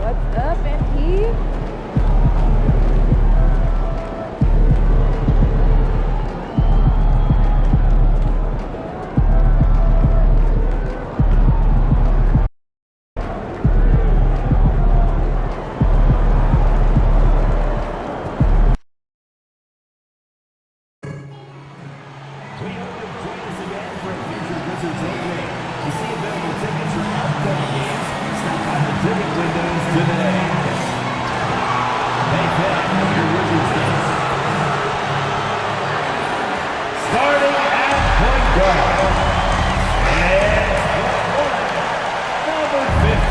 What's up, MP?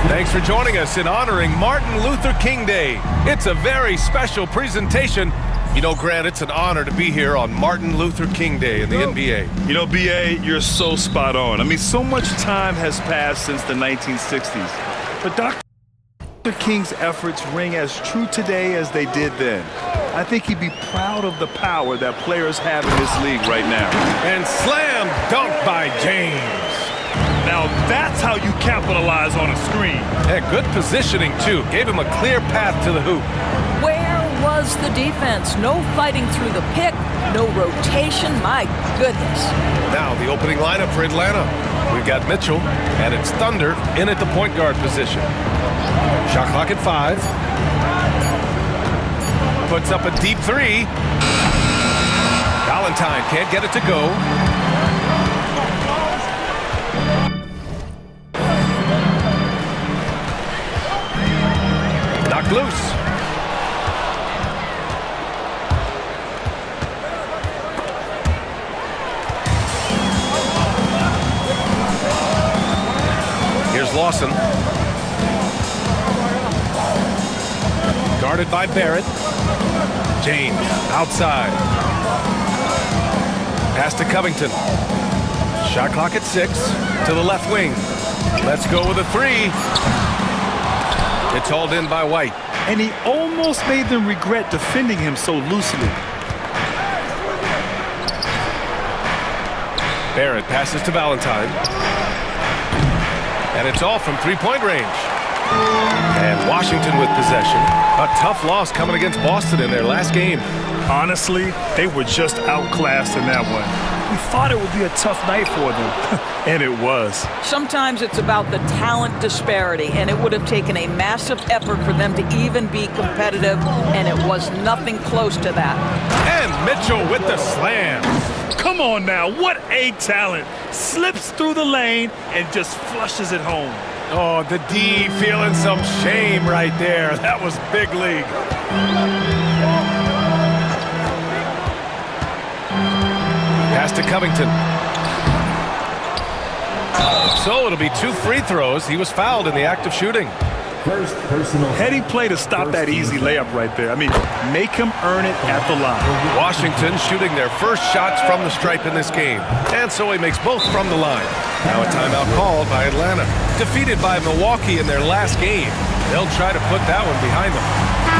Thanks for joining us in honoring Martin Luther King Day. It's a very special presentation. You know, Grant, it's an honor to be here on Martin Luther King Day in the NBA. You know, B.A., you're so spot on. I mean, so much time has passed since the 1960s. But Dr. King's efforts ring as true today as they did then. I think he'd be proud of the power that players have in this league right now. And slam dunk by James. Now that's how you capitalize on a screen. Yeah, good positioning, too. Gave him a clear path to the hoop. Where was the defense? No fighting through the pick, no rotation. My goodness. Now the opening lineup for Atlanta. We've got Mitchell, and it's Thunder in at the point guard position. Shot clock at 5. Puts up a deep 3. Valentine can't get it to go. Knocked loose. Here's Lawson. Guarded by Barrett. James outside. Pass to Covington. Shot clock at 6 to the left wing. Let's go with a 3. It's hauled in by White. And he almost made them regret defending him so loosely. Barrett passes to Valentine. And it's all from three-point range. And Washington with possession. A tough loss coming against Boston in their last game. Honestly, they were just outclassed in that one. We thought it would be a tough night for them, and it was. Sometimes it's about the talent disparity, and it would have taken a massive effort for them to even be competitive, and it was nothing close to that. And Mitchell with the slam. Come on now, what a talent. Slips through the lane and just flushes it home. Oh, the D feeling some shame right there. That was big league. Pass to Covington. So it'll be 2 free throws. He was fouled in the act of shooting. First personal. Heady play to stop that easy layup right there. I mean, make him earn it at the line. Washington shooting their first shots from the stripe in this game. And so he makes both from the line. Now a timeout called by Atlanta. Defeated by Milwaukee in their last game. They'll try to put that one behind them.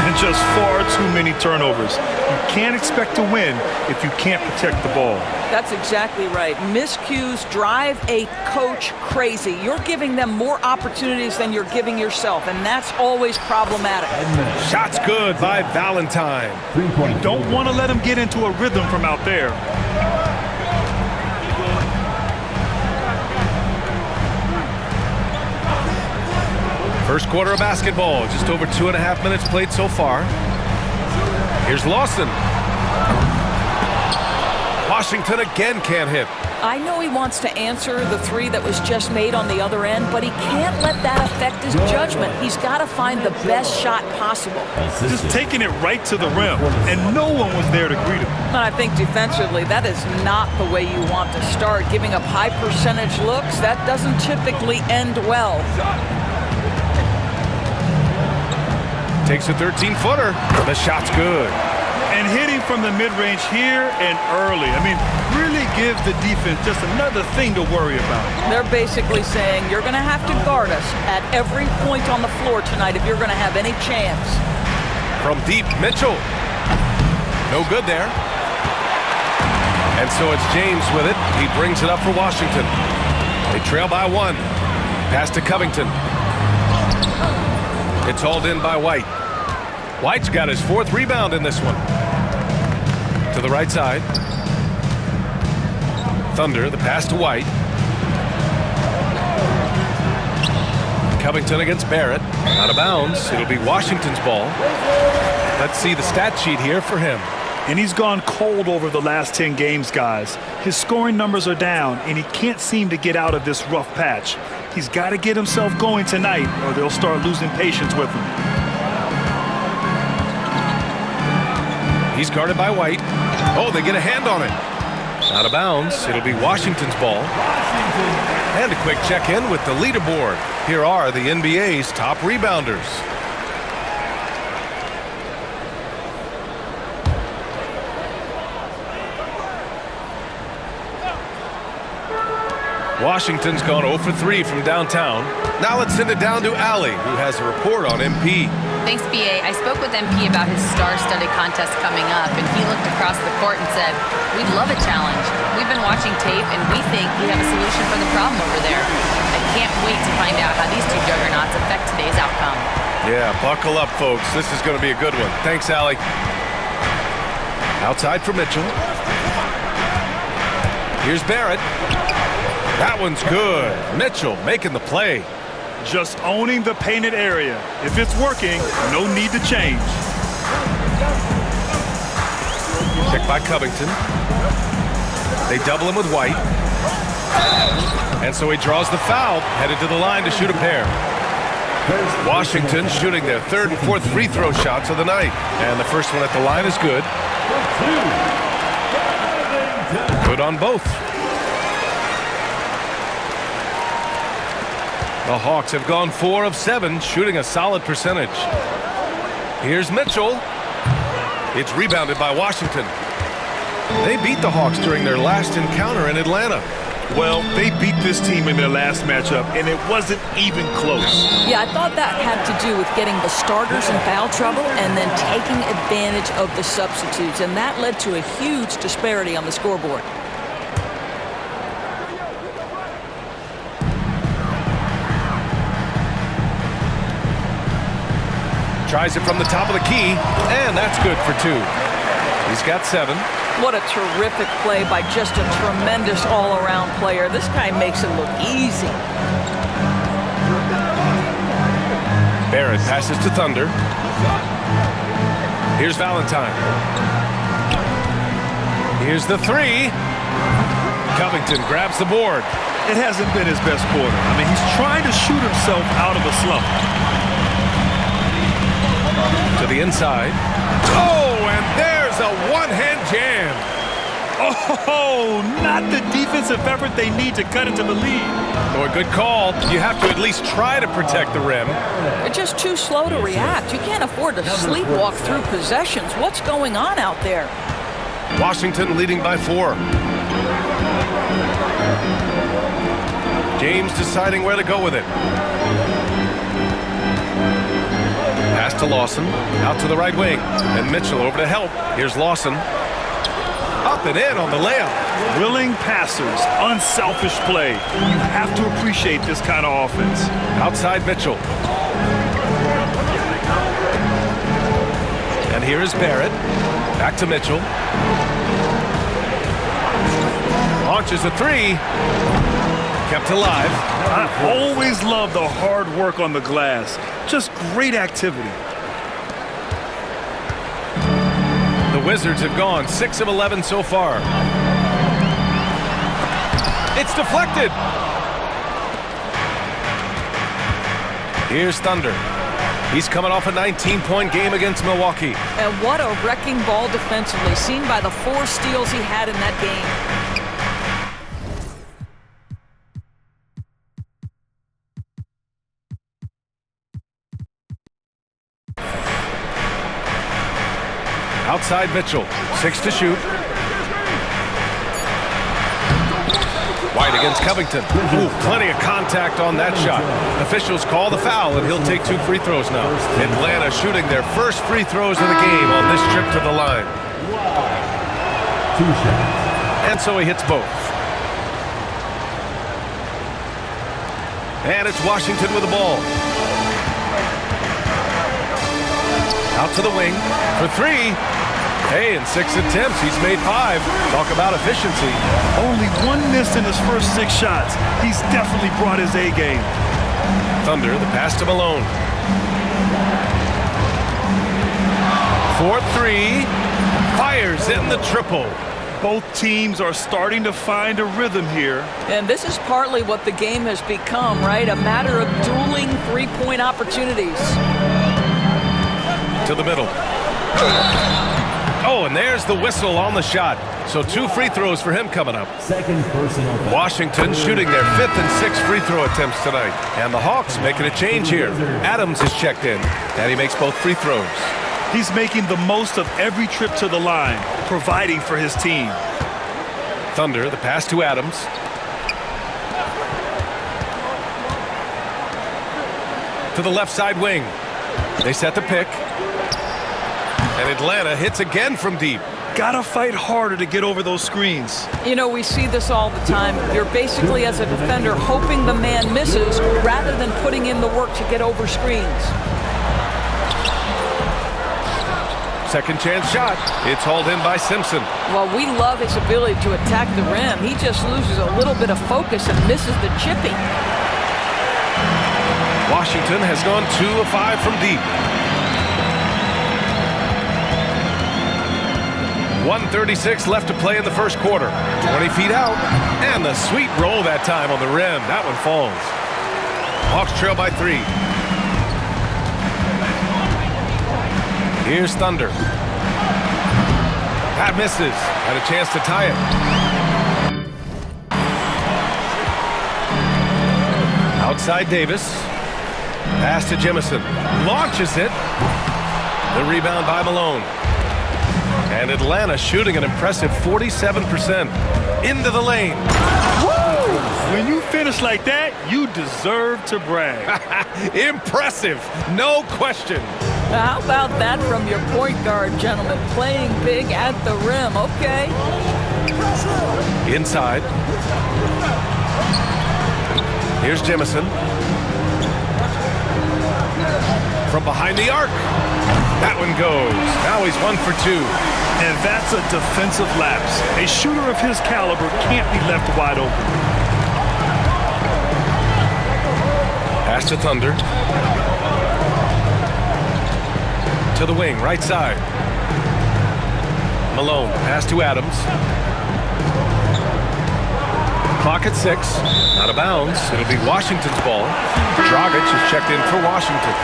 And just far too many turnovers. You can't expect to win if you can't protect the ball. That's exactly right. Miscues drive a coach crazy. You're giving them more opportunities than you're giving yourself, and that's always problematic. Shots good by Valentine. You don't want to let him get into a rhythm from out there. First quarter of basketball, just over 2.5 minutes played so far. Here's Lawson. Washington again can't hit. I know he wants to answer the 3 that was just made on the other end, but he can't let that affect his judgment. He's got to find the best shot possible. Just taking it right to the rim, and no one was there to greet him. And I think defensively, that is not the way you want to start. Giving up high percentage looks, that doesn't typically end well. Takes a 13-footer. The shot's good. And hitting from the mid-range here and early. I mean, really give the defense just another thing to worry about. They're basically saying you're going to have to guard us at every point on the floor tonight if you're going to have any chance. From deep, Mitchell. No good there. And so it's James with it. He brings it up for Washington. They trail by 1. Pass to Covington. It's hauled in by White. White's got his 4th rebound in this one. To the right side. Thunder, the pass to White. Covington against Barrett. Out of bounds. It'll be Washington's ball. Let's see the stat sheet here for him. And he's gone cold over the last 10 games, guys. His scoring numbers are down, and he can't seem to get out of this rough patch. He's got to get himself going tonight, or they'll start losing patience with him. He's guarded by White. Oh, they get a hand on it. Out of bounds. It'll be Washington's ball. And a quick check-in with the leaderboard. Here are the NBA's top rebounders. Washington's gone 0 for 3 from downtown. Now let's send it down to Allie, who has a report on MP. Thanks, BA. I spoke with MP about his star-studded contest coming up, and he looked across the court and said, "We'd love a challenge. We've been watching tape, and we think we have a solution for the problem over there. I can't wait to find out how these two juggernauts affect today's outcome." Yeah, buckle up, folks. This is going to be a good one. Thanks, Allie. Outside for Mitchell. Here's Barrett. That one's good. Mitchell making the play. Just owning the painted area. If it's working, no need to change. Check by Covington. They double him with White. And so he draws the foul, headed to the line to shoot a pair. Washington shooting their 3rd and 4th free throw shots of the night. And the first one at the line is good. Good on both. The Hawks have gone 4 of 7, shooting a solid percentage. Here's Mitchell. It's rebounded by Washington. They beat the Hawks during their last encounter in Atlanta. Well, they beat this team in their last matchup, and it wasn't even close. Yeah, I thought that had to do with getting the starters in foul trouble and then taking advantage of the substitutes, and that led to a huge disparity on the scoreboard. Tries it from the top of the key, and that's good for 2. He's got 7. What a terrific play by just a tremendous all-around player. This guy makes it look easy. Barrett passes to Thunder. Here's Valentine. Here's the 3. Covington grabs the board. It hasn't been his best quarter. I mean, he's trying to shoot himself out of a slump. To the inside. Oh, and there's a one-hand jam. Oh, not the defensive effort they need to cut into the lead. Oh, a good call. You have to at least try to protect the rim. They're just too slow to react. You can't afford to sleepwalk through possessions. What's going on out there? Washington leading by 4. James deciding where to go with it. Pass to Lawson, out to the right wing, and Mitchell over to help. Here's Lawson. Up and in on the layup. Willing passers, unselfish play. You have to appreciate this kind of offense. Outside Mitchell. And here is Barrett. Back to Mitchell. Launches a 3. Kept alive. I always love the hard work on the glass. Just great activity. The Wizards have gone 6 of 11 so far. It's deflected. Here's Thunder. He's coming off a 19-point game against Milwaukee. And what a wrecking ball defensively, seen by the 4 steals he had in that game. Outside Mitchell, 6 to shoot. White against Covington. Ooh, plenty of contact on that shot. Officials call the foul, and he'll take 2 free throws now. Atlanta shooting their first free throws of the game on this trip to the line. 2 shots. And so he hits both. And it's Washington with the ball. Out to the wing for three. Hey, in 6 attempts, he's made 5. Talk about efficiency. Only 1 miss in his first 6 shots. He's definitely brought his A game. Thunder, the pass to Malone. 4-3. Fires in the triple. Both teams are starting to find a rhythm here. And this is partly what the game has become, right? A matter of dueling three-point opportunities. To the middle. Oh, and there's the whistle on the shot. So 2 free throws for him coming up. Second personal foul. Washington shooting their 5th and 6th free throw attempts tonight. And the Hawks making a change here. Adams is checked in, and he makes both free throws. He's making the most of every trip to the line, providing for his team. Thunder, the pass to Adams. To the left side wing. They set the pick. And Atlanta hits again from deep. Gotta fight harder to get over those screens. You know, we see this all the time. You're basically, as a defender, hoping the man misses rather than putting in the work to get over screens. Second chance shot. It's hauled in by Simpson. Well, we love his ability to attack the rim. He just loses a little bit of focus and misses the chippy. Washington has gone 2 of 5 from deep. 1:36 left to play in the first quarter. 20 feet out. And the sweet roll that time on the rim. That one falls. Hawks trail by 3. Here's Thunder. That misses. Had a chance to tie it. Outside Davis. Pass to Jemison. Launches it. The rebound by Malone. And Atlanta shooting an impressive 47% into the lane. Woo! When you finish like that, you deserve to brag. Impressive, no question. How about that from your point guard, gentlemen? Playing big at the rim, okay. Inside. Here's Jemison. From behind the arc. That one goes. Now he's 1 for 2. And that's a defensive lapse. A shooter of his caliber can't be left wide open. Pass to Thunder. To the wing, right side. Malone, pass to Adams. Clock at 6. Out of bounds. It'll be Washington's ball. Dragic is checked in for Washington.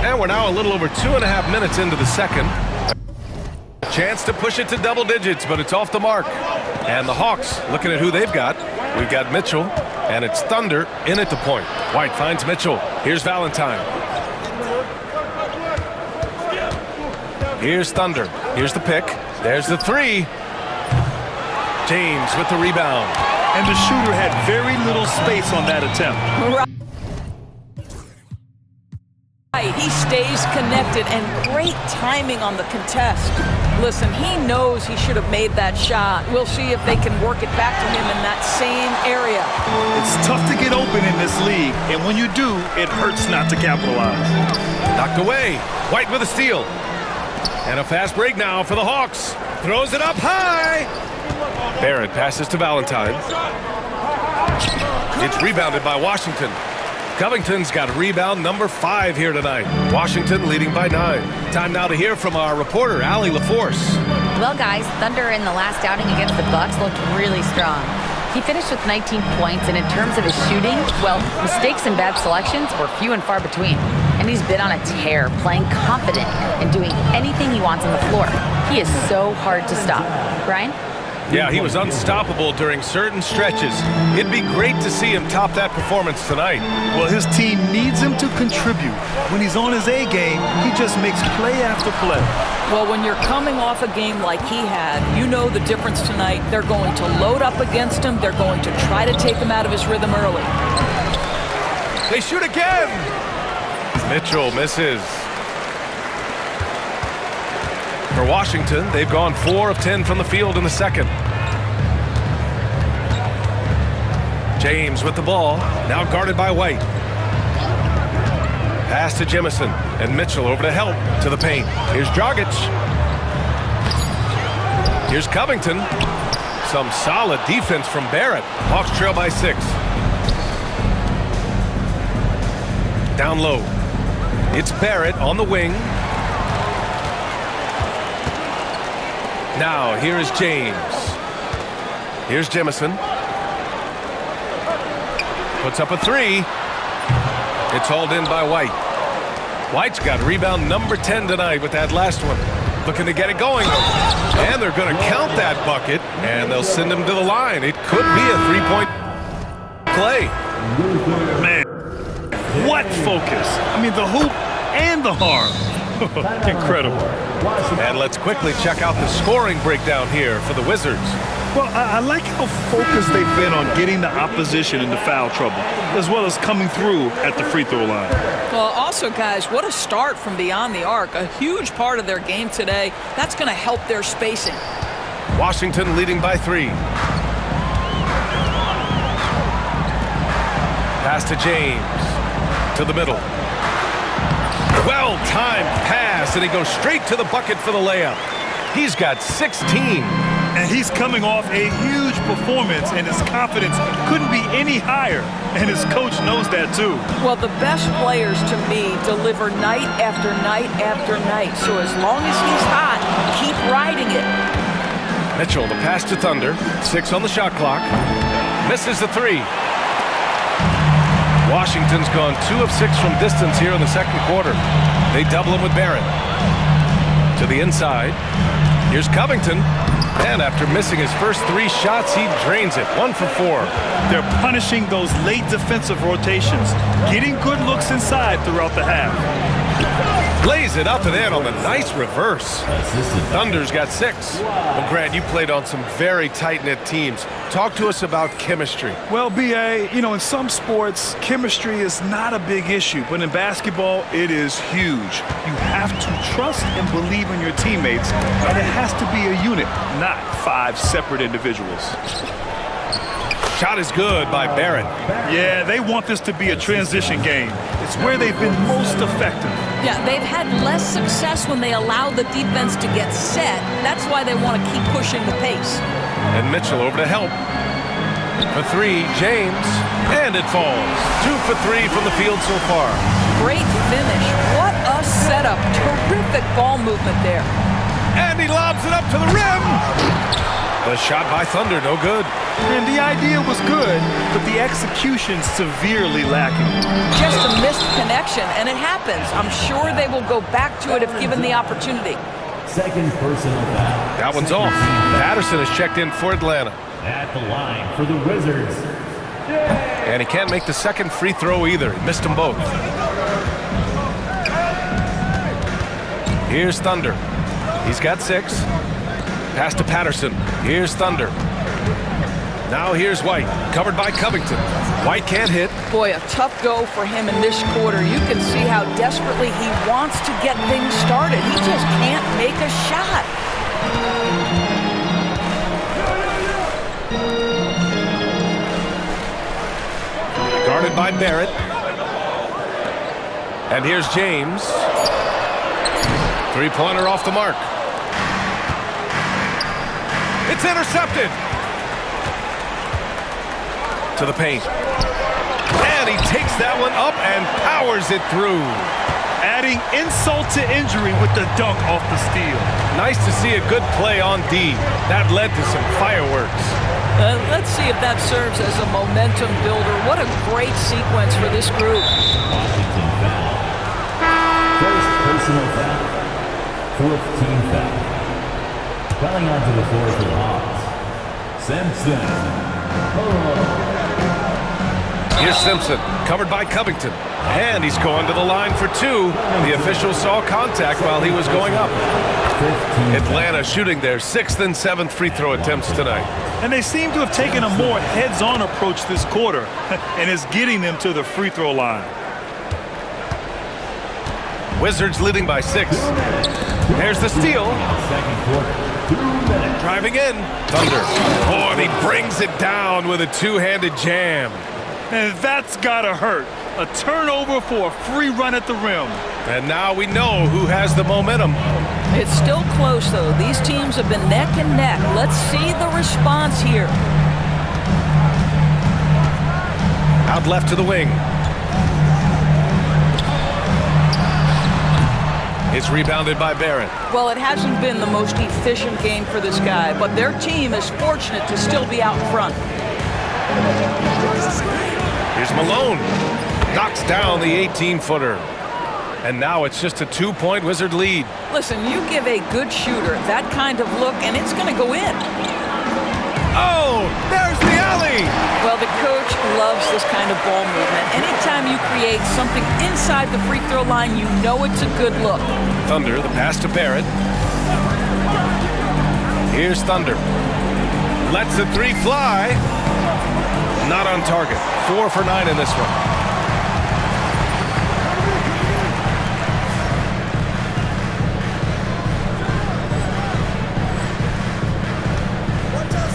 And we're now a little over 2.5 minutes into the second. A chance to push it to double digits, but it's off the mark. And the Hawks looking at who they've got. We've got Mitchell, and it's Thunder in at the point. White finds Mitchell. Here's Valentine. Here's Thunder. Here's the pick. There's the 3. James with the rebound. And the shooter had very little space on that attempt. Right, he stays connected and great timing on the contest. Listen, he knows he should have made that shot. We'll see if they can work it back to him in that same area. It's tough to get open in this league, and when you do, it hurts not to capitalize. Knocked away. White with a steal. And a fast break now for the Hawks. Throws it up high. Barrett passes to Valentine. It's rebounded by Washington. Covington's got rebound number 5 here tonight. Washington leading by 9. Time now to hear from our reporter, Allie LaForce. Well, guys, Thunder in the last outing against the Bucks looked really strong. He finished with 19 points, and in terms of his shooting, well, mistakes and bad selections were few and far between. And he's been on a tear, playing confident and doing anything he wants on the floor. He is so hard to stop. Brian? Yeah, he was unstoppable during certain stretches. It'd be great to see him top that performance tonight. Well, his team needs him to contribute. When he's on his A game, he just makes play after play. Well, when you're coming off a game like he had, you know the difference tonight. They're going to load up against him. They're going to try to take him out of his rhythm early. They shoot again. Mitchell misses. For Washington, they've gone 4 of 10 from the field in the second. James with the ball, now guarded by White. Pass to Jemison, and Mitchell over to help to the paint. Here's Dragic. Here's Covington. Some solid defense from Barrett. Hawks trail by 6. Down low. It's Barrett on the wing. Now here is James. Here's Jemison. Puts up a 3. It's hauled in by White. White's got rebound number 10 tonight with that last one. Looking to get it going. And they're going to count that bucket, and they'll send him to the line. It could be a 3-point play. Man, what focus. I mean, the hoop and the harm. Incredible. And let's quickly check out the scoring breakdown here for the Wizards. Well, I like how focused they've been on getting the opposition into foul trouble, as well as coming through at the free throw line. Well, also, guys, what a start from beyond the arc. A huge part of their game today. That's going to help their spacing. Washington leading by 3. Pass to James. To the middle. Well-timed pass, and he goes straight to the bucket for the layup. He's got 16. And he's coming off a huge performance, and his confidence couldn't be any higher. And his coach knows that, too. Well, the best players, to me, deliver night after night after night. So as long as he's hot, keep riding it. Mitchell, the pass to Thunder. 6 on the shot clock. Misses the 3. Washington's gone 2 of 6 from distance here in the second quarter. They double him with Barrett. To the inside. Here's Covington. And after missing his first 3 shots, he drains it. 1 for 4. They're punishing those late defensive rotations, getting good looks inside throughout the half. Lays it up and in on the nice reverse. Thunder's got 6. Well, Grant, you played on some very tight-knit teams. Talk to us about chemistry. Well, B.A., you know, in some sports, chemistry is not a big issue, but in basketball, it is huge. You have to trust and believe in your teammates, and it has to be a unit, not 5 separate individuals. Shot is good by Barrett. Yeah, they want this to be a transition game. It's where they've been most effective. Yeah, they've had less success when they allow the defense to get set. That's why they want to keep pushing the pace. And Mitchell over to help. For 3, James. And it falls. 2 for 3 from the field so far. Great finish. What a setup. Terrific ball movement there. And he lobs it up to the rim. The shot by Thunder, no good. And the idea was good, but the execution severely lacking. Just a missed connection, and it happens. I'm sure they will go back to it if given the opportunity. Second personal foul. That one's off. Patterson is checked in for Atlanta. At the line for the Wizards. And he can't make the second free throw either. He missed them both. Here's Thunder. He's got 6. Pass to Patterson. Here's Thunder. Now here's White, covered by Covington. White can't hit. Boy, a tough go for him in this quarter. You can see how desperately he wants to get things started. He just can't make a shot. Guarded by Barrett. And here's James. 3-pointer off the mark. It's intercepted. To the paint. And he takes that one up and powers it through. Adding insult to injury with the dunk off the steal. Nice to see a good play on D. That led to some fireworks. Let's see if that serves as a momentum builder. What a great sequence for this group. Washington foul. First personal foul. 4th team foul. Fouling onto the floor for the Hawks. Simpson. Here's Simpson, covered by Covington. And he's going to the line for 2. The official saw contact while he was going up. Atlanta shooting their 6th and 7th free throw attempts tonight. And they seem to have taken a more heads-on approach this quarter, and it's getting them to the free throw line. Wizards leading by 6. There's the steal. Second quarter. 2 minutes. Driving in. Thunder. Oh, and he brings it down with a two-handed jam. And that's gotta hurt. A turnover for a free run at the rim. And now we know who has the momentum. It's still close, though. These teams have been neck and neck. Let's see the response here. Out left to the wing. It's rebounded by Barrett. Well, it hasn't been the most efficient game for this guy, but their team is fortunate to still be out front. Here's Malone. Knocks down the 18-footer. And now it's just a 2-point Wizard lead. Listen, you give a good shooter that kind of look, and it's going to go in. Oh, there's the alley. Well, the coach loves this kind of ball movement. Anytime you create something inside the free throw line, you know it's a good look. Thunder, the pass to Barrett. Here's Thunder. Lets the three fly. Not on target. 4 for 9 in this one.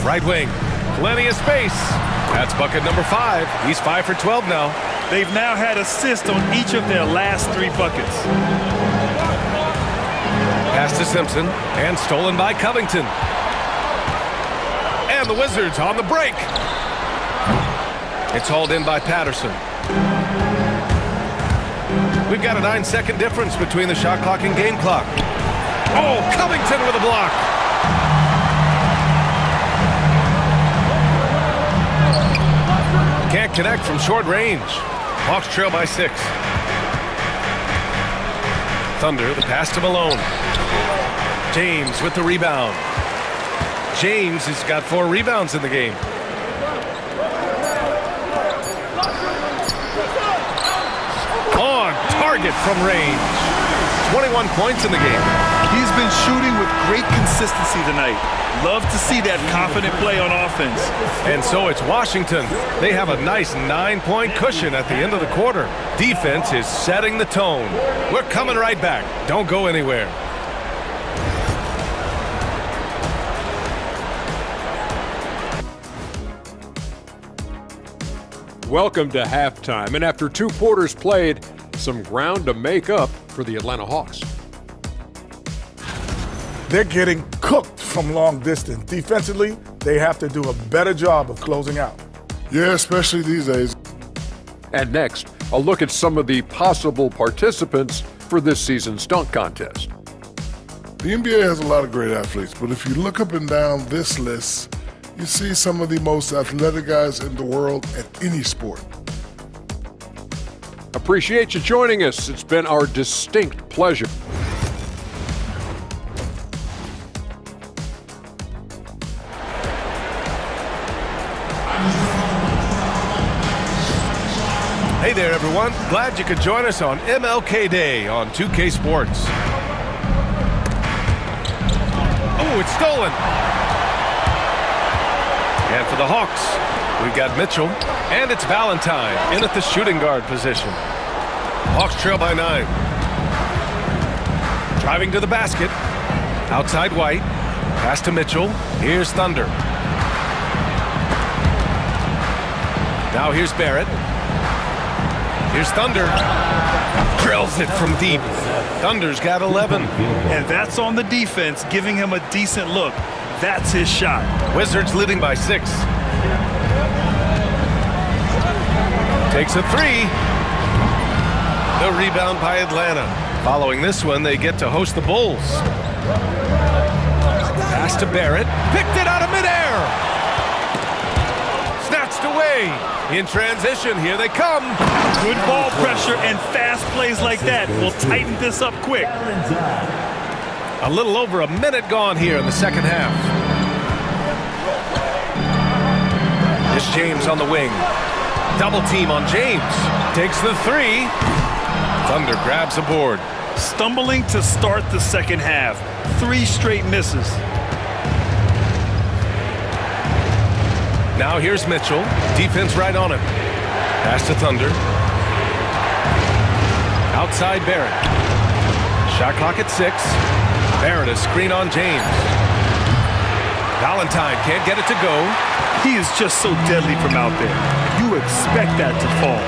Right wing. Plenty of space. That's bucket number 5. He's 5 for 12 now. They've now had assists on each of their last 3 buckets. Pass to Simpson, and stolen by Covington. And the Wizards on the break. It's hauled in by Patterson. We've got a 9-second difference between the shot clock and game clock. Oh, Covington with a block. Can't connect from short range. Hawks trail by 6. Thunder, the pass to Malone. James with the rebound. James has got 4 rebounds in the game. On target from range. 21 points in the game. He's been shooting with great consistency tonight. Love to see that confident play on offense. And so it's Washington. They have a nice 9-point cushion at the end of the quarter. Defense is setting the tone. We're coming right back. Don't go anywhere. Welcome to halftime, and after 2 quarters played, some ground to make up for the Atlanta Hawks. They're getting cooked from long distance. Defensively, they have to do a better job of closing out. Yeah, especially these days. And next, a look at some of the possible participants for this season's dunk contest. The NBA has a lot of great athletes, but if you look up and down this list, you see some of the most athletic guys in the world at any sport. Appreciate you joining us. It's been our distinct pleasure. Hey there, everyone. Glad you could join us on MLK Day on 2K Sports. Oh, it's stolen. And for the Hawks, we've got Mitchell, and it's Valentine in at the shooting guard position. Hawks trail by 9. Driving to the basket. Outside White. Pass to Mitchell. Here's Thunder. Now here's Barrett. Here's Thunder. Drills it from deep. Thunder's got 11. And that's on the defense, giving him a decent look. That's his shot. Wizards leading by 6. Takes a 3. The rebound by Atlanta. Following this one, they get to host the Bulls. Pass to Barrett. Picked it out of midair. Snatched away. In transition, here they come. Good ball pressure and fast plays like that will tighten this up quick. A little over a minute gone here in the second half. It's James on the wing. Double team on James. Takes the 3. Thunder grabs a board. Stumbling to start the second half. 3 straight misses. Now here's Mitchell. Defense right on him. Pass to Thunder. Outside Barrett. Shot clock at 6. Barrett, a screen on James. Valentine can't get it to go. He is just so deadly from out there. You expect that to fall.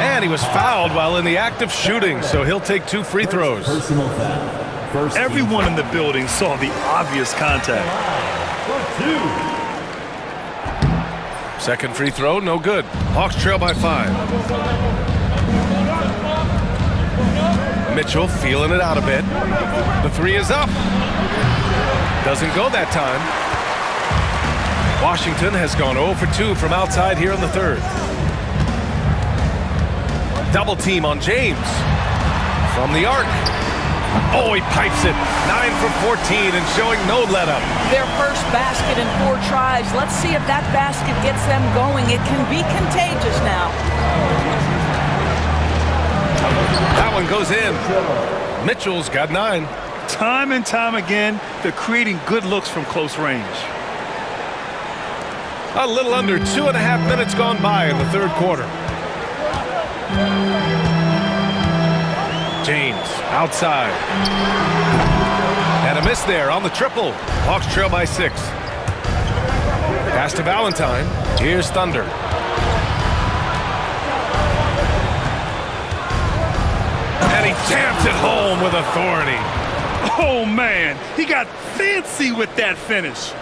And he was fouled while in the act of shooting, so he'll take 2 free throws. Personal foul. First Everyone in the building saw the obvious contact. Second free throw, no good. Hawks trail by 5. Mitchell feeling it out a bit. The 3 is up. Doesn't go that time. Washington has gone 0 for 2 from outside here in the 3rd. Double team on James. From the arc. Oh, he pipes it. 9 for 14 and showing no let up. Their first basket in 4 tries. Let's see if that basket gets them going. It can be contagious now. That one goes in. Mitchell's got 9. Time and time again, they're creating good looks from close range. A little under 2.5 minutes gone by in the 3rd quarter. James outside. And a miss there on the triple. Hawks trail by 6. Pass to Valentine. Here's Thunder. And he jams it home with authority. Oh, man, he got fancy with that finish.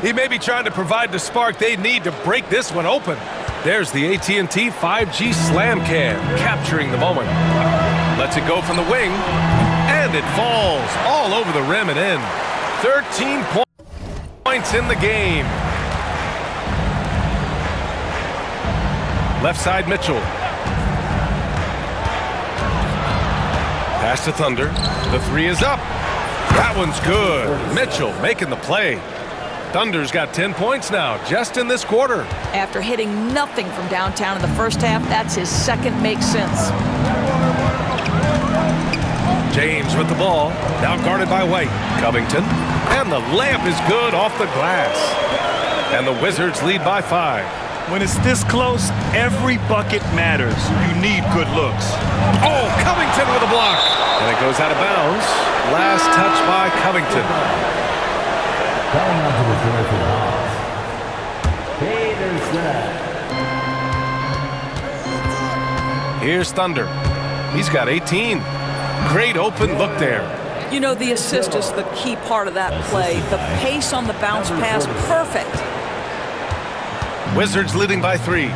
He may be trying to provide the spark they need to break this one open. There's the AT&T 5G Slam Cam, capturing the moment. Lets it go from the wing, and it falls all over the rim and in. 13 points in the game. Left side, Mitchell. Pass to Thunder. The 3 is up. That one's good. Mitchell making the play. Thunder's got 10 points now, just in this quarter. After hitting nothing from downtown in the first half, that's his second make since. James with the ball, now guarded by White. Covington, and the layup is good off the glass. And the Wizards lead by 5. When it's this close, every bucket matters. You need good looks. Oh, Covington with a block. And it goes out of bounds. Last touch by Covington. Going onto the floor for the Hawks. Hey, there's that. Here's Thunder. He's got 18. Great open look there. You know, the assist is the key part of that play. The pace on the bounce pass, perfect. Wizards leading by 3.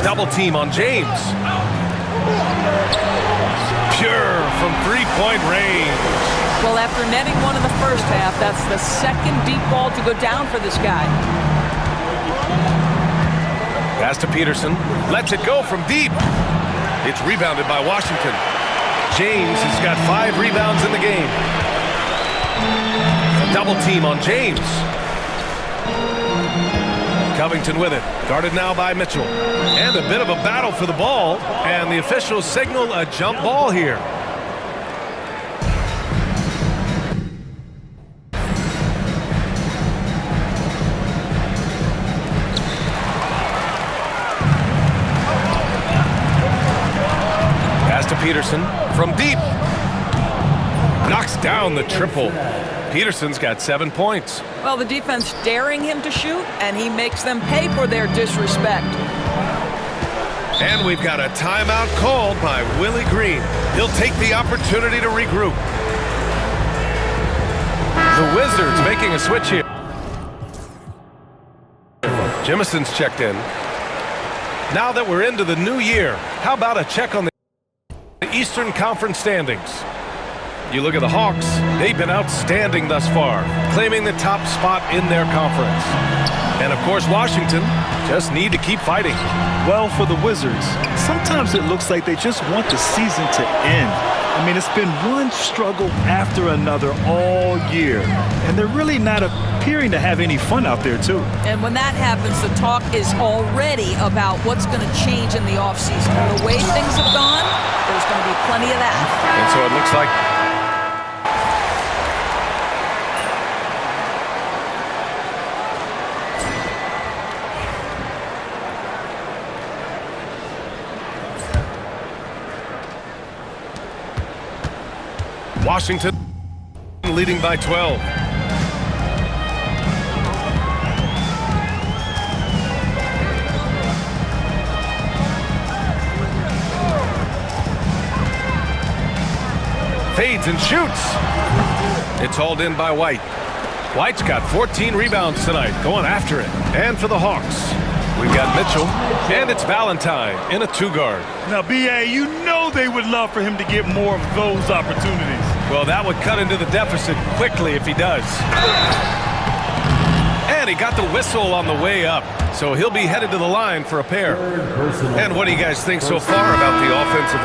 Double team on James. Pure from 3-point range. Well, after netting one in the first half, that's the second deep ball to go down for this guy. Pass to Peterson. Lets it go from deep. It's rebounded by Washington. James has got 5 rebounds in the game. Double team on James. Covington with it. Guarded now by Mitchell. And a bit of a battle for the ball. And the officials signal a jump ball here. Pass to Peterson from deep. Knocks down the triple. Peterson's got 7 points. Well, the defense daring him to shoot, and he makes them pay for their disrespect. And we've got a timeout called by Willie Green. He'll take the opportunity to regroup. The Wizards making a switch here. Jimison's checked in. Now that we're into the new year, how about a check on the Eastern Conference standings? You look at the Hawks, they've been outstanding thus far, claiming the top spot in their conference. And of course, Washington just need to keep fighting. Well, for the Wizards, sometimes it looks like they just want the season to end. I mean, it's been one struggle after another all year, and they're really not appearing to have any fun out there, too. And when that happens, the talk is already about what's going to change in the offseason. The way things have gone, there's going to be plenty of that. And so it looks like Washington leading by 12. Fades and shoots. It's hauled in by White. White's got 14 rebounds tonight, going after it. And for the Hawks, we've got Mitchell, and it's Valentine in a two-guard. Now, B.A., you know they would love for him to get more of those opportunities. Well, that would cut into the deficit quickly if he does. And he got the whistle on the way up, so he'll be headed to the line for a pair. And what do you guys think so far about the offensive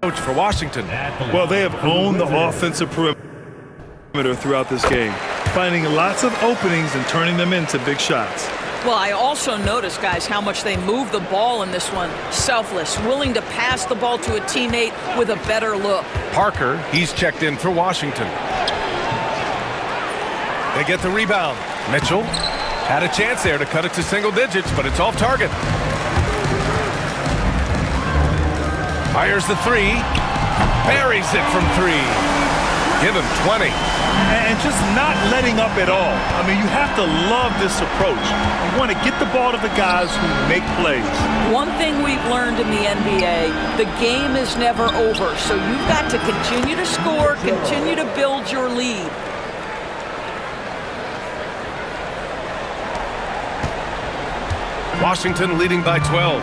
approach for Washington? Well, they have owned the offensive perimeter throughout this game, finding lots of openings and turning them into big shots. Well, I also noticed, guys, how much they move the ball in this one. Selfless, willing to pass the ball to a teammate with a better look. Parker, he's checked in for Washington. They get the rebound. Mitchell had a chance there to cut it to single digits, but it's off target. Fires the three. Buries it from three. Give him 20. And just not letting up at all. I mean, you have to love this approach. You want to get the ball to the guys who make plays. One thing we've learned in the NBA, the game is never over. So you've got to continue to score, continue to build your lead. Washington leading by 12.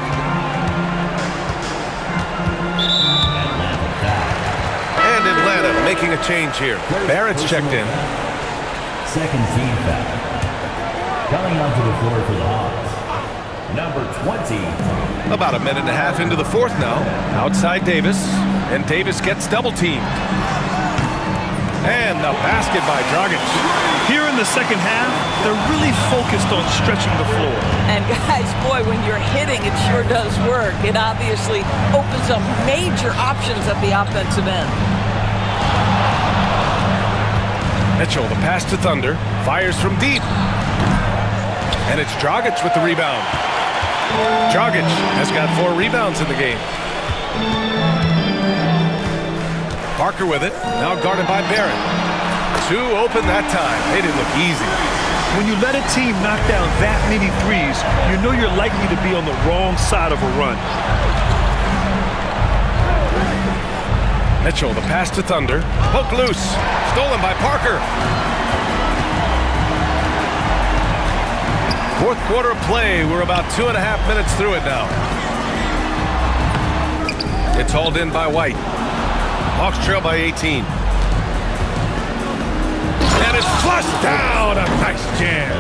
And Atlanta making a change here. Barrett's checked in. Second team foul. Coming onto the floor for the Hawks, number 20. About a minute and a half into the fourth now. Outside Davis. And Davis gets double teamed. And the basket by Dragic. Here in the second half, they're really focused on stretching the floor. And guys, boy, when you're hitting, it sure does work. It obviously opens up major options at the offensive end. Mitchell, the pass to Thunder. Fires from deep. And it's Dragic with the rebound. Dragic has got 4 rebounds in the game. Parker with it. Now guarded by Barrett. 2 open that time. They didn't look easy. When you let a team knock down that many threes, you know you're likely to be on the wrong side of a run. Mitchell, the pass to Thunder. Poke loose. Stolen by Parker. Fourth quarter of play. We're about 2.5 minutes through it now. It's hauled in by White. Hawks trail by 18. And it's flushed down. A nice jam.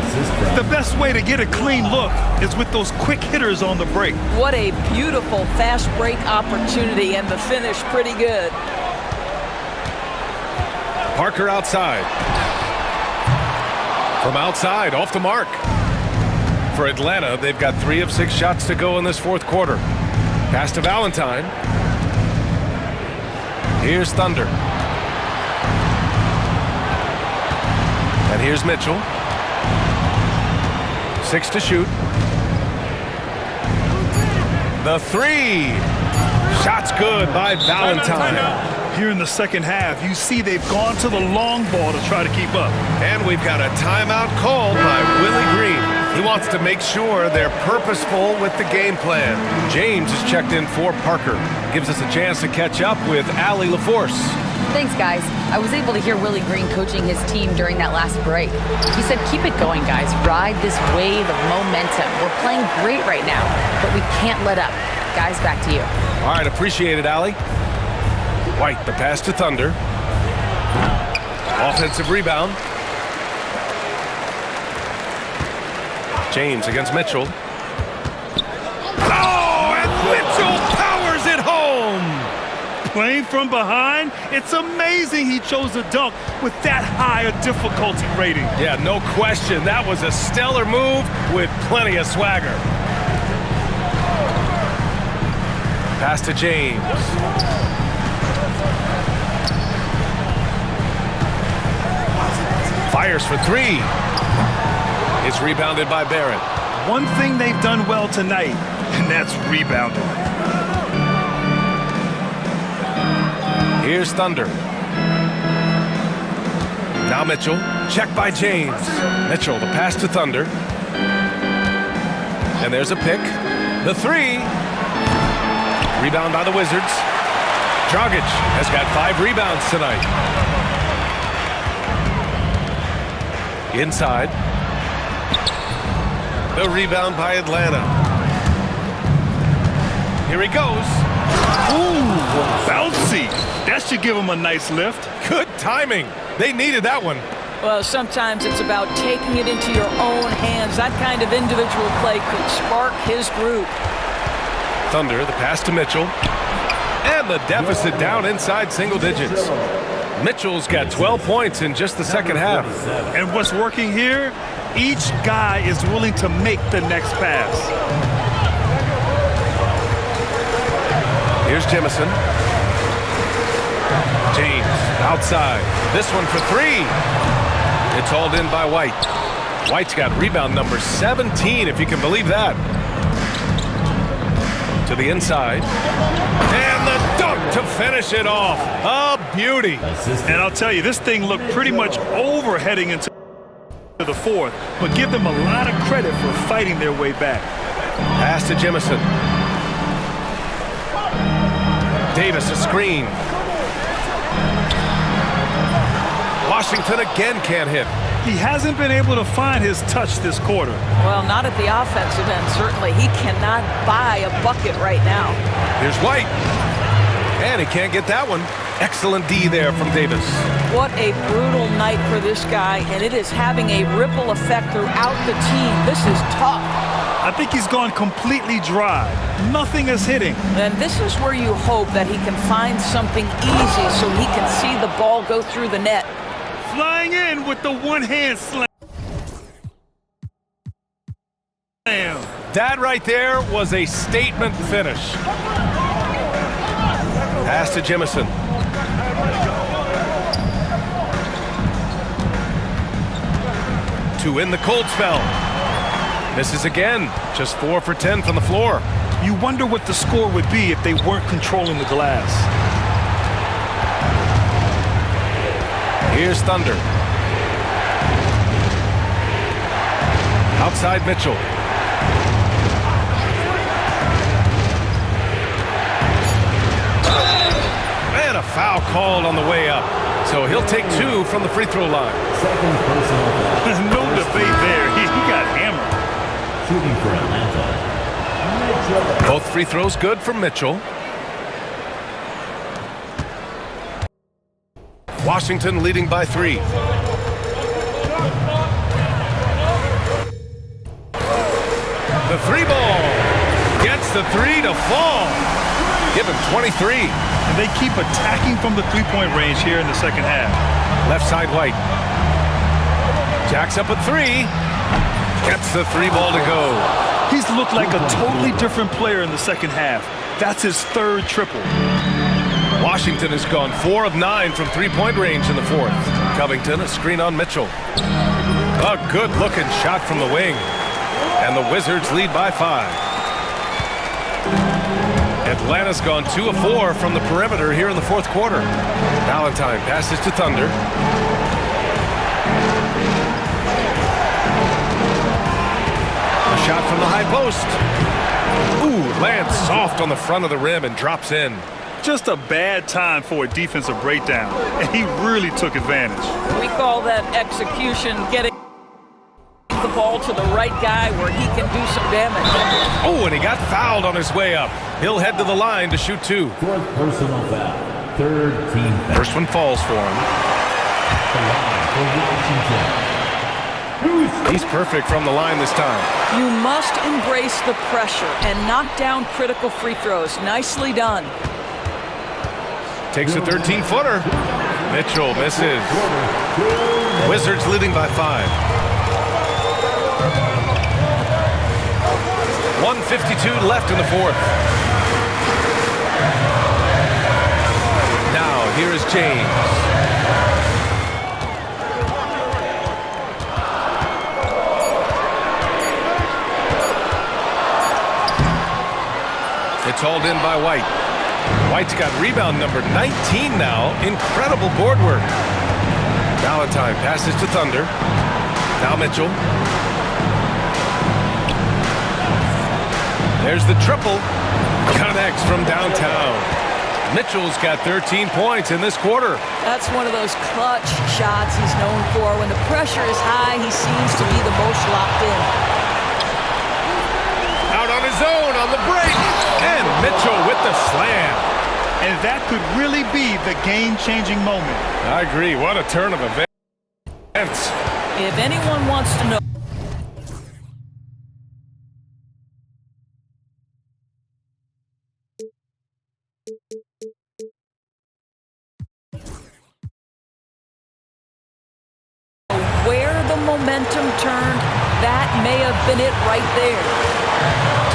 The best way to get a clean look is with those quick hitters on the break. What a beautiful fast break opportunity, and the finish pretty good. Parker outside. From outside, off the mark. For Atlanta, they've got 3 of 6 shots to go in this fourth quarter. Pass to Valentine. Here's Thunder. And here's Mitchell. 6 to shoot. The 3. Shot's good by Valentine. Here in the second half, you see they've gone to the long ball to try to keep up. And we've got a timeout called by Willie Green. He wants to make sure they're purposeful with the game plan. James is checked in for Parker. Gives us a chance to catch up with Allie LaForce. Thanks, guys. I was able to hear Willie Green coaching his team during that last break. He said, keep it going, guys. Ride this wave of momentum. We're playing great right now, but we can't let up. Guys, back to you. All right, appreciate it, Allie. White, the pass to Thunder. Offensive rebound. James against Mitchell. Oh, and Mitchell powers it home! Playing from behind, it's amazing he chose a dunk with that high a difficulty rating. Yeah, no question. That was a stellar move with plenty of swagger. Pass to James. Fires for 3. It's rebounded by Barrett. One thing they've done well tonight, and that's rebounding. Here's Thunder. Now Mitchell, check by James. Mitchell, the pass to Thunder. And there's a pick. The three. Rebound by the Wizards. Dragic has got 5 rebounds tonight. Inside. The rebound by Atlanta. Here he goes. Ooh, bouncy. That should give him a nice lift. Good timing. They needed that one. Well, sometimes it's about taking it into your own hands. That kind of individual play could spark his group. Thunder, the pass to Mitchell. And the deficit down inside single digits. Mitchell's got 12 points in just the second half. And what's working here? Each guy is willing to make the next pass. Here's Jemison. James outside. This one for 3. It's hauled in by White. White's got rebound number 17, if you can believe that. To the inside. And the dunk to finish it off. A beauty. And I'll tell you, this thing looked pretty much over heading into the fourth, but give them a lot of credit for fighting their way back. Pass to Jemison. Davis, a screen. Washington again can't hit. He hasn't been able to find his touch this quarter. Well, not at the offensive end, certainly. He cannot buy a bucket right now. Here's White. And he can't get that one. Excellent D there from Davis. What a brutal night for this guy, and it is having a ripple effect throughout the team. This is tough. I think he's gone completely dry. Nothing is hitting. And this is where you hope that he can find something easy so he can see the ball go through the net. Flying in with the one-hand slam. That right there was a statement finish. Pass to Jemison. To win the cold spell. Misses again. Just 4 for 10 from the floor. You wonder what the score would be if they weren't controlling the glass. Here's Thunder. Outside Mitchell. And a foul called on the way up. So he'll take 2 from the free throw line. No debate there. He got hammered. Shooting for Atlanta. Mitchell. Both free throws good for Mitchell. Washington leading by 3. The 3 ball. Gets the 3 to fall. Give him 23. And they keep attacking from the three-point range here in the second half. Left side White. Jacks up a 3. Gets the 3 ball to go. He's looked like a totally different player in the second half. That's his 3rd triple. Washington has gone 4 of 9 from three-point range in the 4th. Covington, a screen on Mitchell. A good-looking shot from the wing. And the Wizards lead by 5. Atlanta's gone 2 of 4 from the perimeter here in the 4th quarter. Valentine passes to Thunder. A shot from the high post. Ooh, lands soft on the front of the rim and drops in. Just a bad time for a defensive breakdown, and he really took advantage. We call that execution, getting the ball to the right guy where he can do some damage. Oh, and he got fouled on his way up. He'll head to the line to shoot 2. 4th personal foul. 3rd team foul. First one falls for him. The line for Washington. He's perfect from the line this time. You must embrace the pressure and knock down critical free throws. Nicely done. Takes a 13-footer. Mitchell misses. Wizards leading by 5. 1:52 left in the 4th. Now here is James. It's hauled in by White. White's got rebound number 19 now. Incredible board work. Valentine passes to Thunder. Now Mitchell. There's the triple. Connects from downtown. Mitchell's got 13 points in this quarter. That's one of those clutch shots he's known for. When the pressure is high, he seems to be the most locked in. Out on his own on the break. And Mitchell with the slam. And that could really be the game-changing moment. I agree. What a turn of events. If anyone wants to know where the momentum turned, that may have been it right there.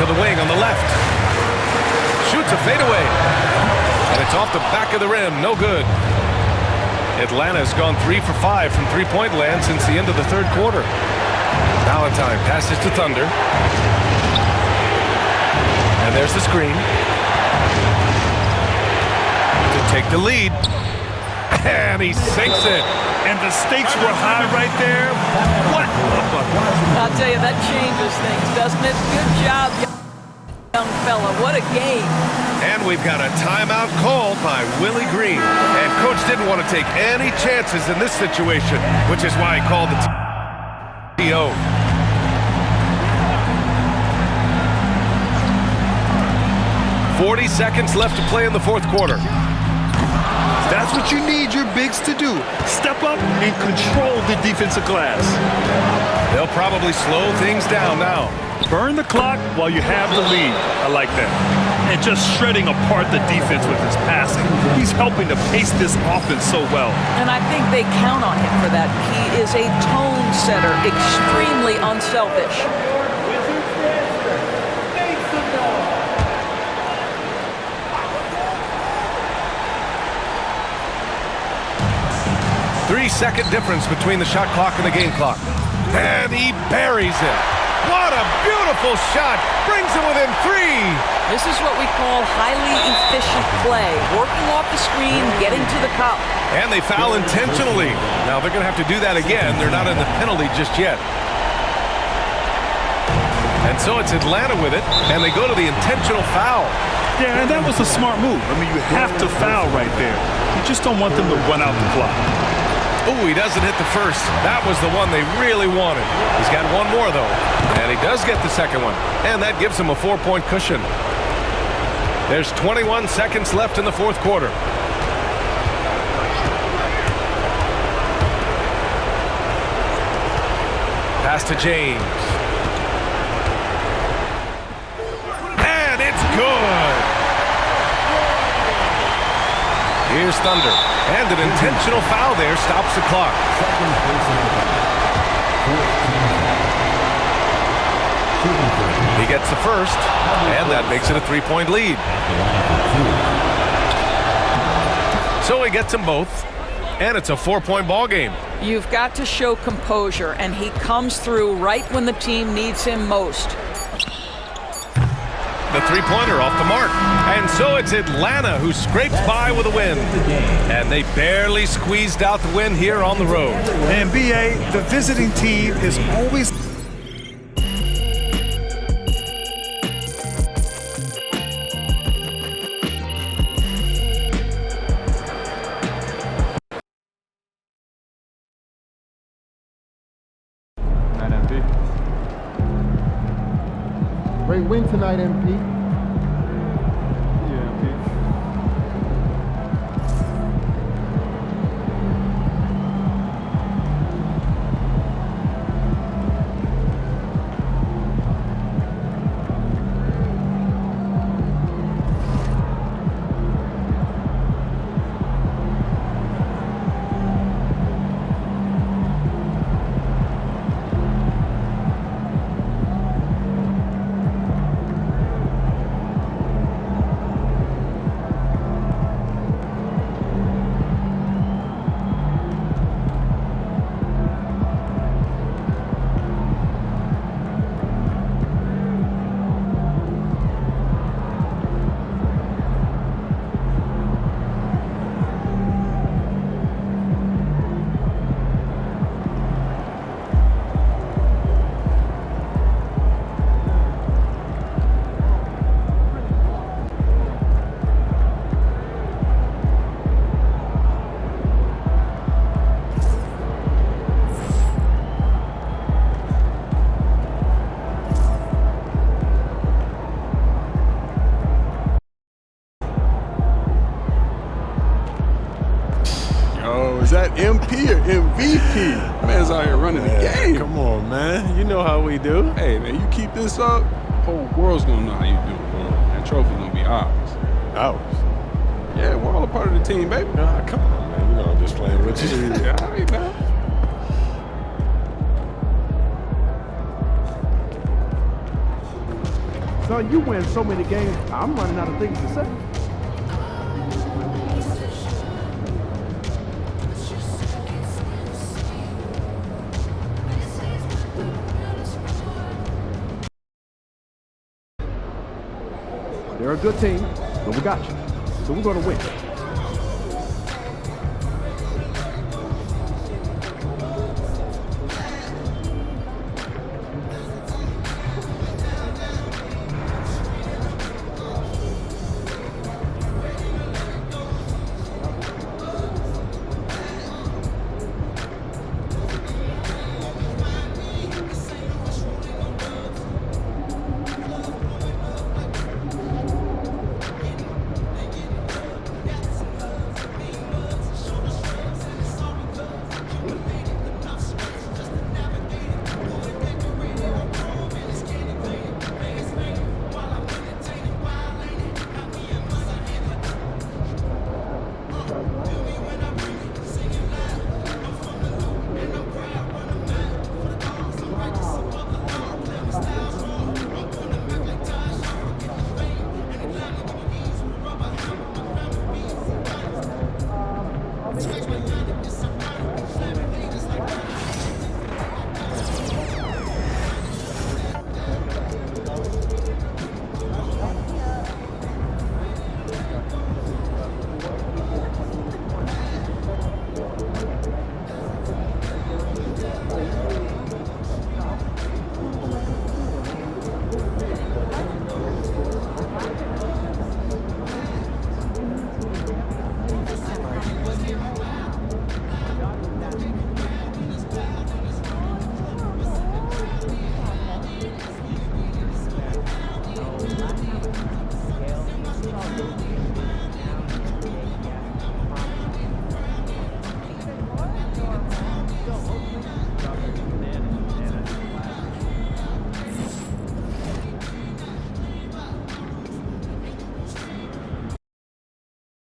To the wing on the left. Shoots a fadeaway. And it's off the back of the rim. No good. Atlanta's gone 3 for 5 from three-point land since the end of the third quarter. Valentine passes to Thunder. And there's the screen. To take the lead. And he sinks it. And the stakes were high right there. What? I'll tell you, that changes things, doesn't it? Good job, young fella. What a game. And we've got a timeout called by Willie Green. And Coach didn't want to take any chances in this situation, which is why he called the TO. "40 seconds left to play in the fourth quarter. That's what you need your bigs to do. Step up and control the defensive glass. They'll probably slow things down now. Burn the clock while you have the lead. I like that. And just shredding apart the defense with his passing. He's helping to pace this offense so well. And I think they count on him for that. He is a tone setter, extremely unselfish. Three-second difference between the shot clock and the game clock. And he buries it. What a beautiful shot. Brings it within 3. This is what we call highly efficient play. Working off the screen, getting to the cup. And they foul intentionally. Now they're going to have to do that again. They're not in the penalty just yet. And so it's Atlanta with it, and they go to the intentional foul. Yeah, and that was a smart move. I mean, you have to foul right there. You just don't want them to run out the clock. Oh, he doesn't hit the first. That was the one they really wanted. He's got one more, though. And he does get the second one. And that gives him a 4-point cushion. There's 21 seconds left in the fourth quarter. Pass to James. And it's good. Here's Thunder. And an intentional foul there stops the clock. He gets the first, and that makes it a 3-point lead. So he gets them both, and it's a 4-point ball game. You've got to show composure, and he comes through right when the team needs him most. The three-pointer off the mark. And so it's Atlanta who scrapes by with a win. And they barely squeezed out the win here on the road. And B.A., the visiting team is always... Great win tonight, MP. MP or MVP. Man's out here running the game. Come on, man. You know how we do. Hey, man, you keep this up, whole world's gonna know how you do it, bro. That trophy's gonna be ours. Ours? Yeah, we're all a part of the team, baby. Nah, come on, man. You know I'm just playing with you. Yeah, all right, man. Son, you win so many games, I'm running out of things to say. They're a good team, but we got you. So we're going to win.